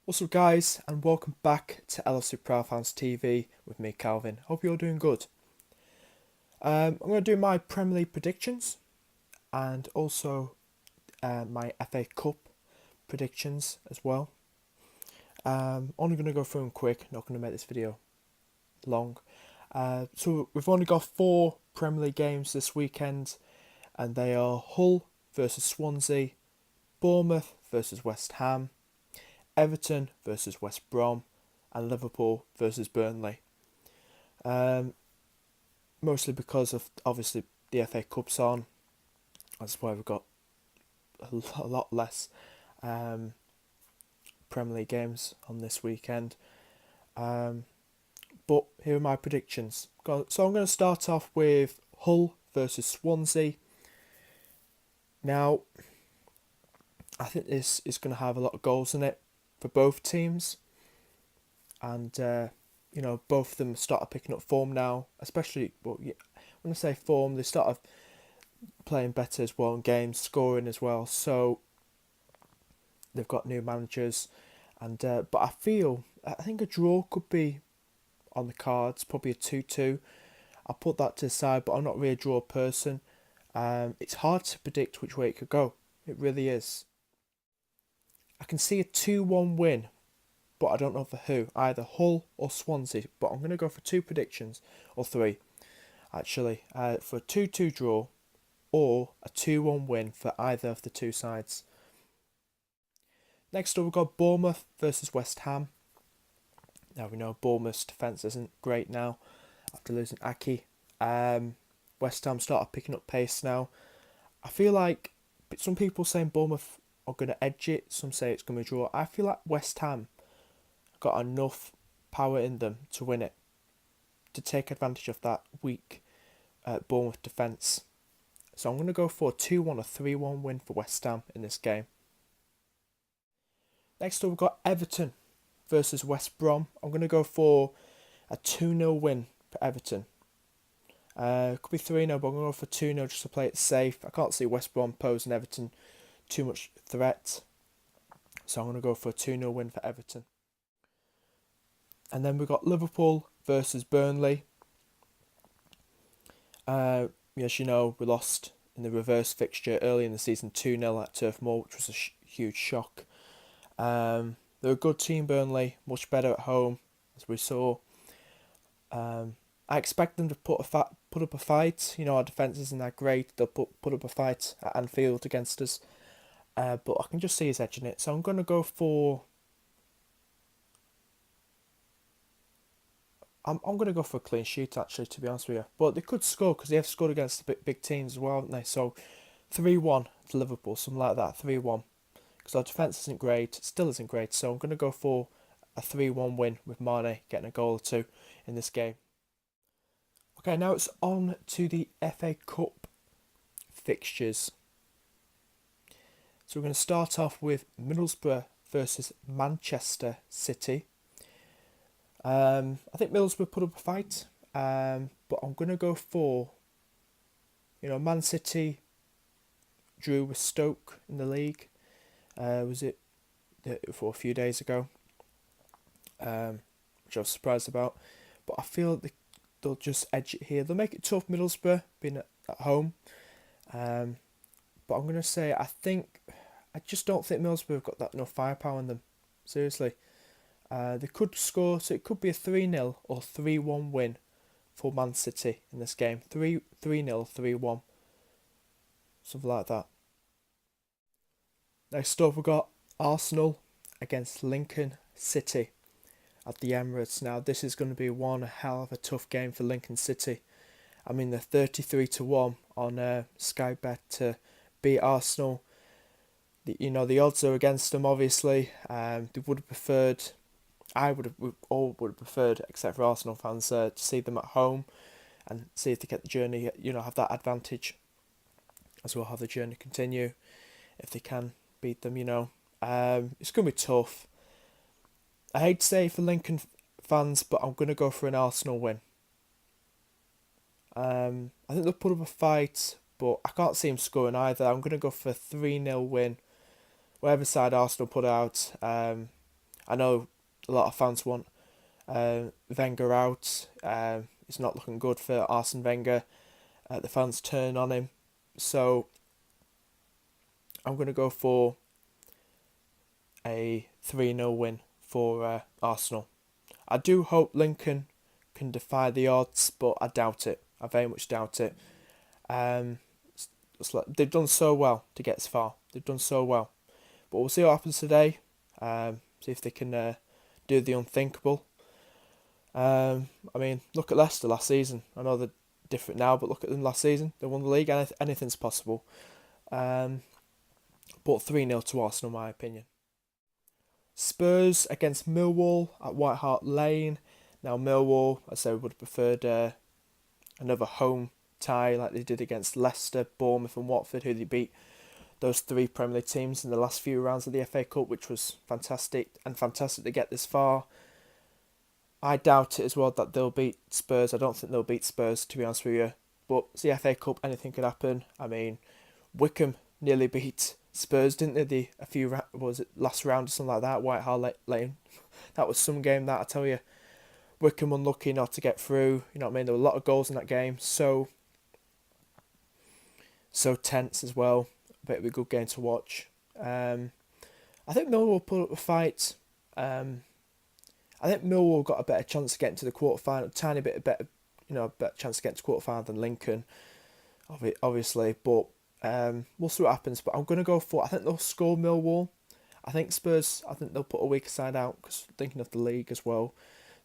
What's up guys, and welcome back to LFC Proud Fans TV with me, Calvin. Hope you're doing good. I'm going to do my Premier League predictions and also my FA Cup predictions as well. Only going to go through them quick, not going to make this video long. So we've only got 4 Premier League games this weekend, and they are Hull versus Swansea, Bournemouth versus West Ham, Everton versus West Brom, and Liverpool versus Burnley. Mostly because of obviously the FA Cup's on. That's why we've got a lot less Premier League games on this weekend. But here are my predictions. So I'm going to start off with Hull versus Swansea. Now, I think this is going to have a lot of goals in it for both teams, and both of them started picking up form now, especially when I say form, they started playing better as well in games, scoring as well, so they've got new managers, and but I think a draw could be on the cards, probably a 2-2. I'll put that to the side, but I'm not really a draw person. It's hard to predict which way it could go, it really is. I can see a 2-1 win, but I don't know for who, either Hull or Swansea. But I'm going to go for 2 predictions, or 3, actually, for a 2-2 draw or a 2-1 win for either of the 2 sides. Next up, we've got Bournemouth versus West Ham. Now we know Bournemouth's defence isn't great now after losing Aki. West Ham started picking up pace now. I feel like some people saying Bournemouth are going to edge it, some say it's going to draw. I feel like West Ham got enough power in them to win it, to take advantage of that weak Bournemouth defence. So I'm going to go for a 2-1 or 3-1 win for West Ham in this game. Next up, we've got Everton versus West Brom. I'm going to go for a 2-0 win for Everton. Could be 3-0, but I'm going to go for 2-0 just to play it safe. I can't see West Brom posing Everton too much threat, so I'm going to go for a 2-0 win for Everton. And then we've got Liverpool versus Burnley. As you know, we lost in the reverse fixture early in the season 2-0 at Turf Moor, which was a huge shock. They're a good team, Burnley, much better at home, as we saw. I expect them to put up a fight. You know, our defence isn't that great. They'll put up a fight at Anfield against us. But I can just see us edging it. So I'm going to go for... I'm going to go for a clean sheet, actually, to be honest with you. But they could score, because they have scored against the big teams as well, haven't they? So 3-1 to Liverpool, something like that, 3-1. Because our defence isn't great, it still isn't great. So I'm going to go for a 3-1 win with Mane getting a goal or 2 in this game. Okay, now it's on to the FA Cup fixtures. So we're going to start off with Middlesbrough versus Manchester City. I think Middlesbrough put up a fight, but I'm going to go for, Man City drew with Stoke in the league. Was it for a few days ago, which I was surprised about. But I feel they'll just edge it here. They'll make it tough, Middlesbrough, being at home. But I'm going to say, I just don't think Middlesbrough have got that enough firepower in them. Seriously. They could score, so it could be a 3-0 or 3-1 win for Man City in this game. 3-0, 3-1. Something like that. Next up, we've got Arsenal against Lincoln City at the Emirates. Now, this is going to be one hell of a tough game for Lincoln City. I mean, they're 33-1 on Sky Bet to beat Arsenal. The odds are against them, obviously. They would have preferred, we all would have preferred, except for Arsenal fans, to see them at home and see if they get the journey, have that advantage as well, have the journey continue if they can beat them, It's going to be tough. I hate to say for Lincoln fans, but I'm going to go for an Arsenal win. I think they'll put up a fight, but I can't see them scoring either. I'm going to go for a 3-0 win. Whatever side Arsenal put out, I know a lot of fans want Wenger out. It's not looking good for Arsene Wenger. The fans turn on him. So I'm going to go for a 3-0 win for Arsenal. I do hope Lincoln can defy the odds, but I doubt it. I very much doubt it. They've done so well to get as far. They've done so well. But we'll see what happens today. See if they can do the unthinkable. I mean, look at Leicester last season. I know they're different now, but look at them last season. They won the league. Anything's possible. But 3-0 to Arsenal, in my opinion. Spurs against Millwall at White Hart Lane. Now Millwall, I say, would have preferred another home tie like they did against Leicester, Bournemouth and Watford, who they beat those 3 Premier League teams in the last few rounds of the FA Cup, which was fantastic to get this far. I doubt it as well that they'll beat Spurs. I don't think they'll beat Spurs, to be honest with you. But it's the FA Cup, anything could happen. I mean, Wickham nearly beat Spurs, didn't they? Was it last round or something like that? White Hart Lane. That was some game, that, I tell you. Wickham unlucky not to get through. You know what I mean? There were a lot of goals in that game. So tense as well. But it'll be a good game to watch. I think Millwall will put up a fight. I think Millwall got a better chance of getting to the quarterfinal. Tiny bit better, better chance to get to quarterfinal than Lincoln, obviously. But we'll see what happens. But I'm going to go for, I think they'll score Millwall. I think Spurs, I think they'll put a weaker side out, because thinking of the league as well.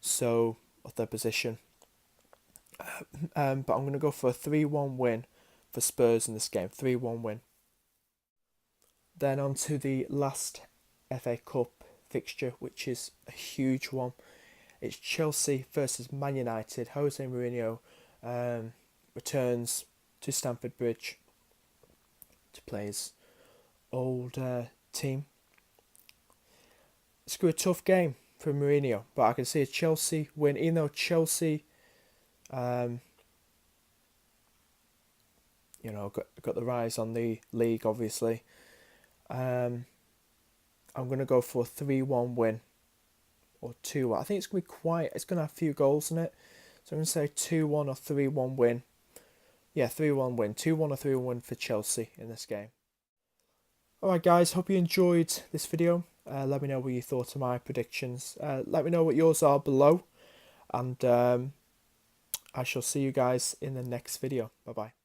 So, of their position. But I'm going to go for a 3-1 win for Spurs in this game. 3-1 win. Then on to the last FA Cup fixture, which is a huge one. It's Chelsea versus Man United. Jose Mourinho returns to Stamford Bridge to play his old team. It's going to be a tough game for Mourinho, but I can see a Chelsea win, even though Chelsea got the rise on the league, obviously. I'm going to go for a 3-1 win or 2-1. I think it's going to be quiet. It's going to have a few goals in it. So I'm going to say 2-1 or 3-1 win. Yeah, 3-1 win. 2-1 or 3-1 win for Chelsea in this game. Alright guys, hope you enjoyed this video. Let me know what you thought of my predictions. Let me know what yours are below. And I shall see you guys in the next video. Bye bye.